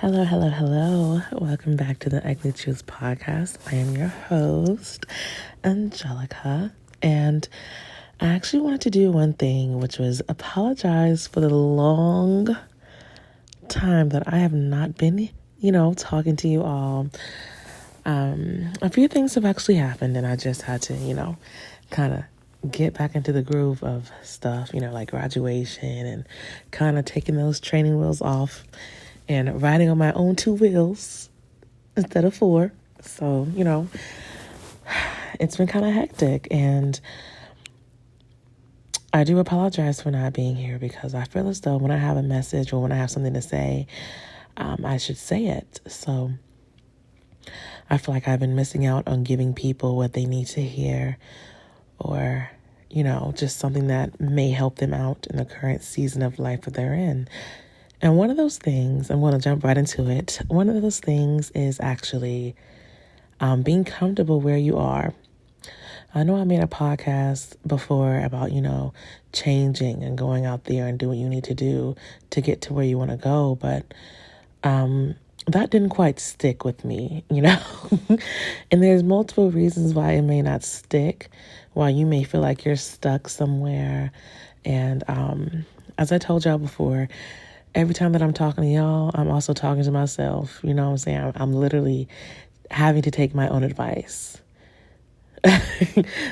Hello, hello, hello. Welcome back to the Ugly Truth podcast. I am your host, Angelica, and I actually wanted to do one thing, which was apologize for the long time that I have not been, talking to you all. A few things have actually happened, and I just had to, kind of get back into the groove of stuff, like graduation and kind of taking those training wheels off and riding on my own two wheels instead of four. So, it's been kind of hectic, and I do apologize for not being here because I feel as though when I have a message or when I have something to say, I should say it. So I feel like I've been missing out on giving people what they need to hear, or, just something that may help them out in the current season of life that they're in. And one of those things, I'm going to jump right into it. One of those things is actually being comfortable where you are. I know I made a podcast before about, changing and going out there and doing what you need to do to get to where you want to go. But that didn't quite stick with me, And there's multiple reasons why it may not stick, why you may feel like you're stuck somewhere. And as I told y'all before, every time that I'm talking to y'all, I'm also talking to myself. You know what I'm saying? I'm literally having to take my own advice.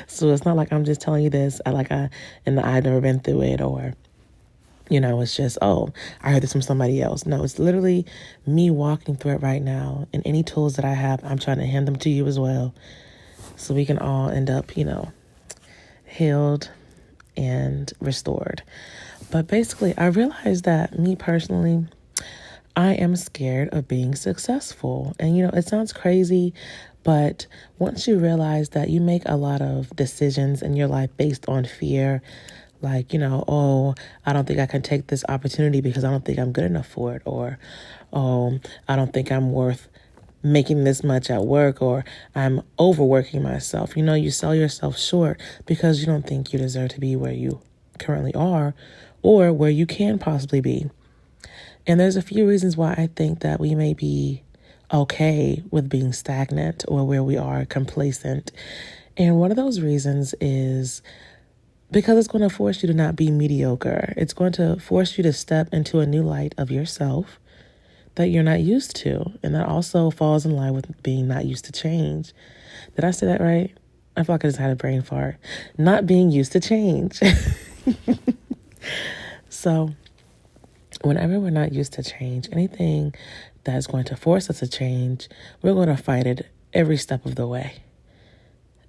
So it's not like I'm just telling you this and I've never been through it, or, it's just, oh, I heard this from somebody else. No, it's literally me walking through it right now. And any tools that I have, I'm trying to hand them to you as well. So we can all end up, healed and restored. But basically, I realized that me personally, I am scared of being successful. And, it sounds crazy, but once you realize that you make a lot of decisions in your life based on fear, like, oh, I don't think I can take this opportunity because I don't think I'm good enough for it. Or, oh, I don't think I'm worth making this much at work, or I'm overworking myself. You sell yourself short because you don't think you deserve to be where you currently are or where you can possibly be. And there's a few reasons why I think that we may be okay with being stagnant or where we are complacent. And one of those reasons is because it's going to force you to not be mediocre. It's going to force you to step into a new light of yourself that you're not used to. And that also falls in line with being not used to change. Did I say that right? I feel like I just had a brain fart. Not being used to change. So whenever we're not used to change, anything that's going to force us to change, we're going to fight it every step of the way.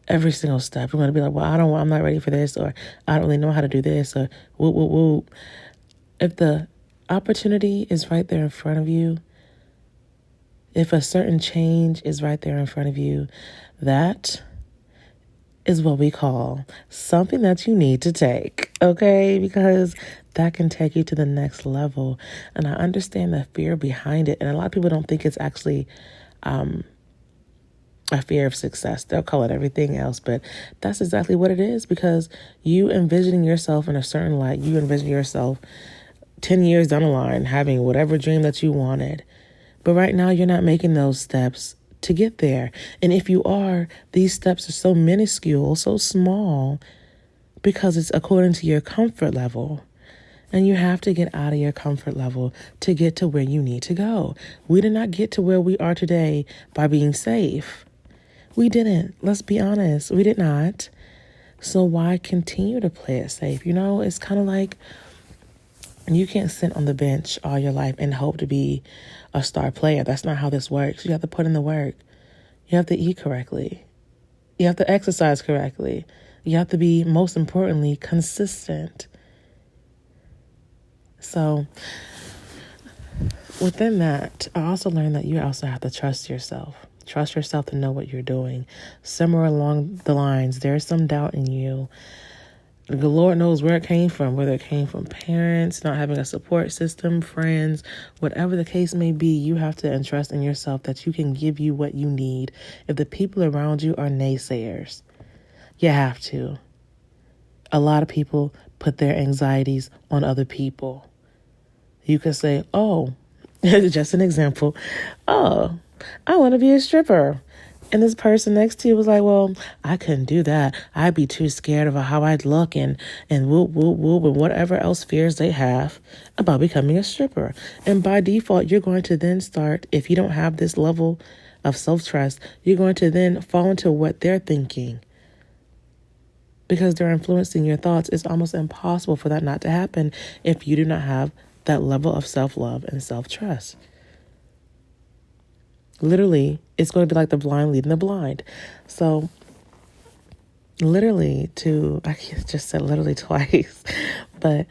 Every single step. We're going to be like, well, I'm not ready for this, or I don't really know how to do this, or whoop, whoop, whoop. If the opportunity is right there in front of you, if a certain change is right there in front of you, that is what we call something that you need to take, okay? Because that can take you to the next level. And I understand the fear behind it. And a lot of people don't think it's actually a fear of success. They'll call it everything else, but that's exactly what it is, because you envisioning yourself in a certain light, you envision yourself 10 years down the line having whatever dream that you wanted. But right now you're not making those steps to get there. And if you are, these steps are so minuscule, so small, because it's according to your comfort level. And you have to get out of your comfort level to get to where you need to go. We did not get to where we are today by being safe. We didn't. Let's be honest. We did not. So why continue to play it safe? It's kind of like you can't sit on the bench all your life and hope to be a star player. That's not how this works. You have to put in the work. You have to eat correctly. You have to exercise correctly. You have to be, most importantly, consistent. So within that, I also learned that you also have to trust yourself. Trust yourself to know what you're doing. Somewhere along the lines, there's some doubt in you. The Lord knows where it came from, whether it came from parents, not having a support system, friends, whatever the case may be. You have to entrust in yourself that you can give you what you need. If the people around you are naysayers, you have to. A lot of people put their anxieties on other people. You could say, oh, Just an example. Oh, I want to be a stripper. And this person next to you was like, well, I couldn't do that. I'd be too scared of how I'd look and whoop, whoop, whoop, and whatever else fears they have about becoming a stripper. And by default, you're going to then start, if you don't have this level of self-trust, you're going to then fall into what they're thinking. Because they're influencing your thoughts. It's almost impossible for that not to happen if you do not have that level of self-love and self-trust. Literally, it's going to be like the blind leading the blind. So literally I just said literally twice, but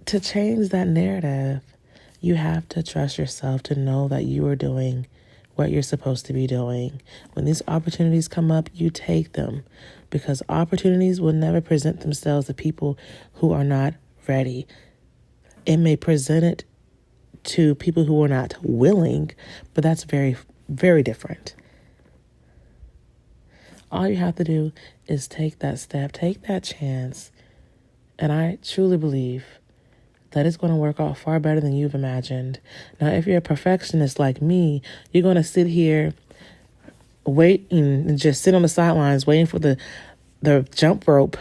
to change that narrative, you have to trust yourself to know that you are doing what you're supposed to be doing. When these opportunities come up, you take them, because opportunities will never present themselves to people who are not ready. It may present it to people who are not willing, but that's very, very different. All you have to do is take that step, take that chance, and I truly believe that it's going to work out far better than you've imagined. Now, if you're a perfectionist like me, you're going to sit here waiting and just sit on the sidelines waiting for the jump rope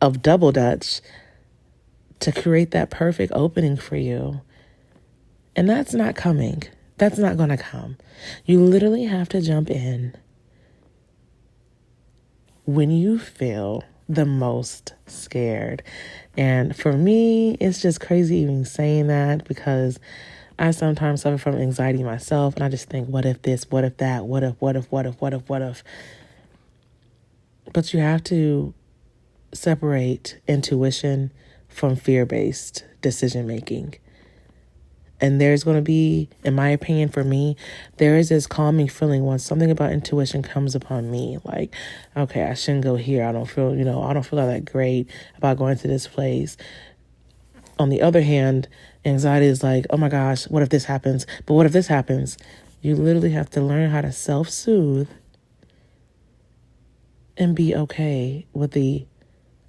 of double dutch to create that perfect opening for you. And that's not coming. That's not going to come. You literally have to jump in when you feel the most scared. And for me, it's just crazy even saying that, because I sometimes suffer from anxiety myself. And I just think, what if this, what if that, what if. But you have to separate intuition from fear-based decision making. And there's going to be, in my opinion, for me, there is this calming feeling when something about intuition comes upon me. Like, okay, I shouldn't go here. I don't feel all that great about going to this place. On the other hand, anxiety is like, oh my gosh, what if this happens? But what if this happens? You literally have to learn how to self-soothe and be okay with the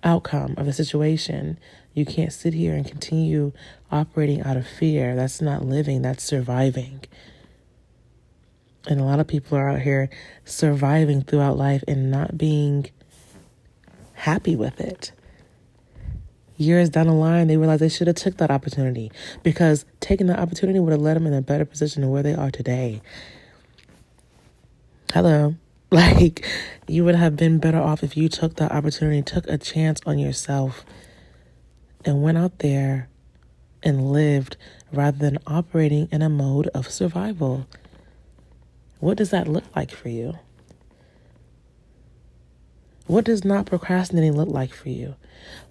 outcome of the situation. You can't sit here and continue operating out of fear. That's not living, that's surviving. And a lot of people are out here surviving throughout life and not being happy with it. Years down the line, they realized they should have took that opportunity, because taking that opportunity would have led them in a better position than where they are today. Hello. Like, you would have been better off if you took that opportunity, took a chance on yourself, and went out there and lived rather than operating in a mode of survival. What does that look like for you? What does not procrastinating look like for you?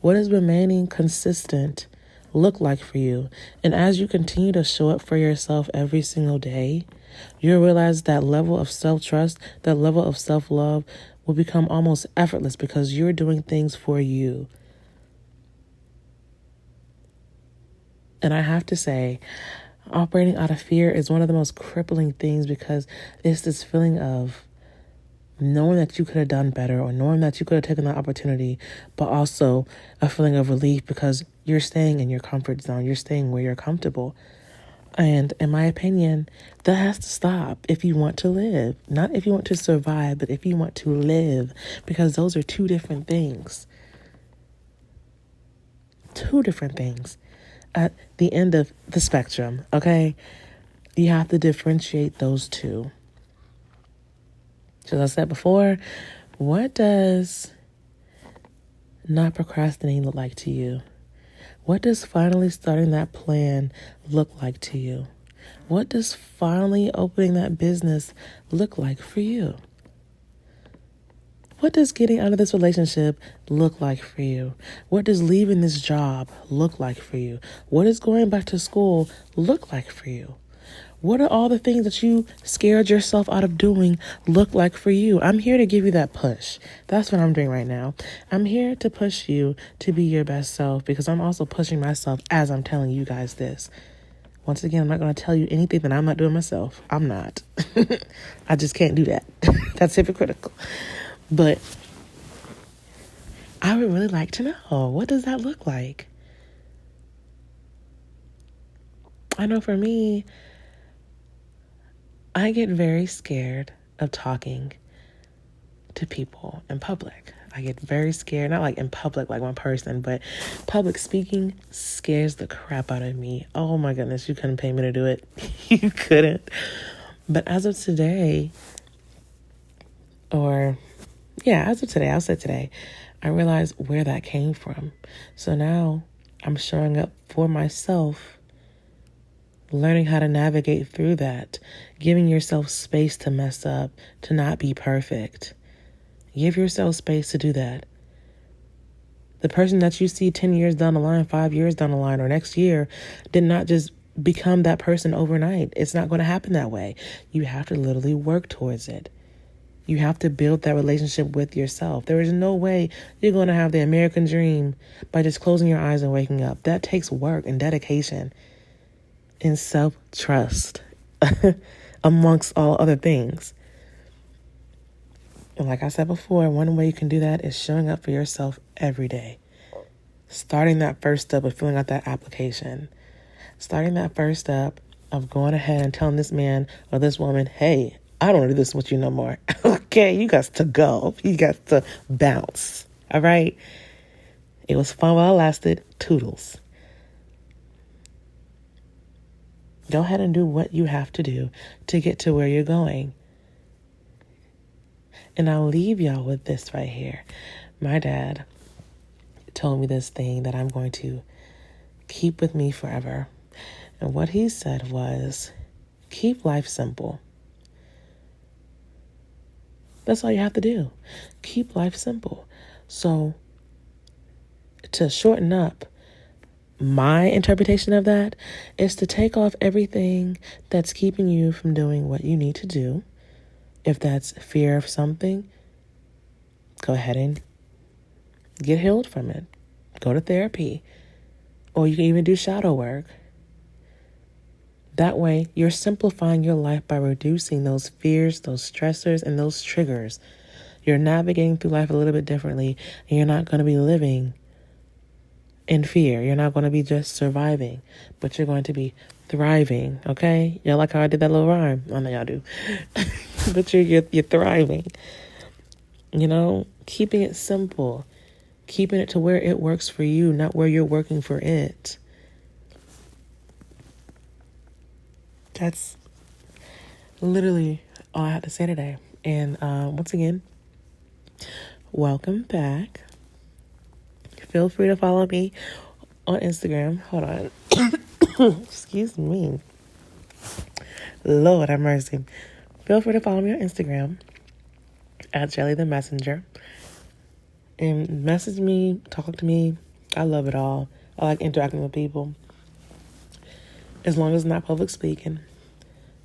What does remaining consistent look like for you? And as you continue to show up for yourself every single day, you'll realize that level of self-trust, that level of self-love will become almost effortless, because you're doing things for you. And I have to say, operating out of fear is one of the most crippling things, because it's this feeling of knowing that you could have done better, or knowing that you could have taken that opportunity, but also a feeling of relief because you're staying in your comfort zone. You're staying where you're comfortable. And in my opinion, that has to stop if you want to live. Not if you want to survive, but if you want to live, because those are two different things. Two different things. At the end of the spectrum, okay? You have to differentiate those two. So as I said before, what does not procrastinating look like to you? What does finally starting that plan look like to you? What does finally opening that business look like for you? What does getting out of this relationship look like for you? What does leaving this job look like for you? What does going back to school look like for you? What are all the things that you scared yourself out of doing look like for you? I'm here to give you that push. That's what I'm doing right now. I'm here to push you to be your best self, because I'm also pushing myself as I'm telling you guys this. Once again, I'm not going to tell you anything that I'm not doing myself. I'm not. I just can't do that. That's hypocritical. But I would really like to know, what does that look like? I know for me, I get very scared of talking to people in public. I get very scared, not like in public, like one person, but public speaking scares the crap out of me. Oh my goodness, you couldn't pay me to do it. You couldn't. But as of today, I'll say today, I realized where that came from. So now I'm showing up for myself, learning how to navigate through that, giving yourself space to mess up, to not be perfect. Give yourself space to do that. The person that you see 10 years down the line, 5 years down the line, or next year did not just become that person overnight. It's not going to happen that way. You have to literally work towards it. You have to build that relationship with yourself. There is no way you're going to have the American dream by just closing your eyes and waking up. That takes work and dedication and self-trust, amongst all other things. And like I said before, one way you can do that is showing up for yourself every day. Starting that first step of filling out that application. Starting that first step of going ahead and telling this man or this woman, hey, I don't want to do this with you no more. Okay, you got to go. You got to bounce. All right? It was fun while it lasted. Toodles. Go ahead and do what you have to do to get to where you're going. And I'll leave y'all with this right here. My dad told me this thing that I'm going to keep with me forever. And what he said was, keep life simple. That's all you have to do. Keep life simple. So to shorten up, my interpretation of that is to take off everything that's keeping you from doing what you need to do. If that's fear of something, go ahead and get healed from it. Go to therapy. Or you can even do shadow work. That way, you're simplifying your life by reducing those fears, those stressors, and those triggers. You're navigating through life a little bit differently, and you're not going to be living in fear. You're not going to be just surviving, but you're going to be thriving, okay? Y'all like how I did that little rhyme? I know y'all do. But you're thriving. You know, keeping it simple. Keeping it to where it works for you, not where you're working for it. That's literally all I have to say today. And once again, welcome back. Feel free to follow me on Instagram. Hold on. Excuse me. Lord have mercy. Feel free to follow me on Instagram at Jelly the Messenger. And message me, talk to me. I love it all. I like interacting with people. As long as it's not public speaking.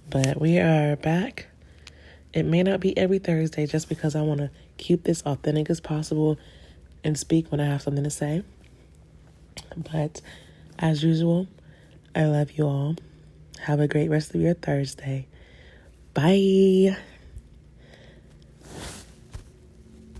But we are back. It may not be every Thursday just because I want to keep this authentic as possible and speak when I have something to say. But as usual, I love you all. Have a great rest of your Thursday. Bye.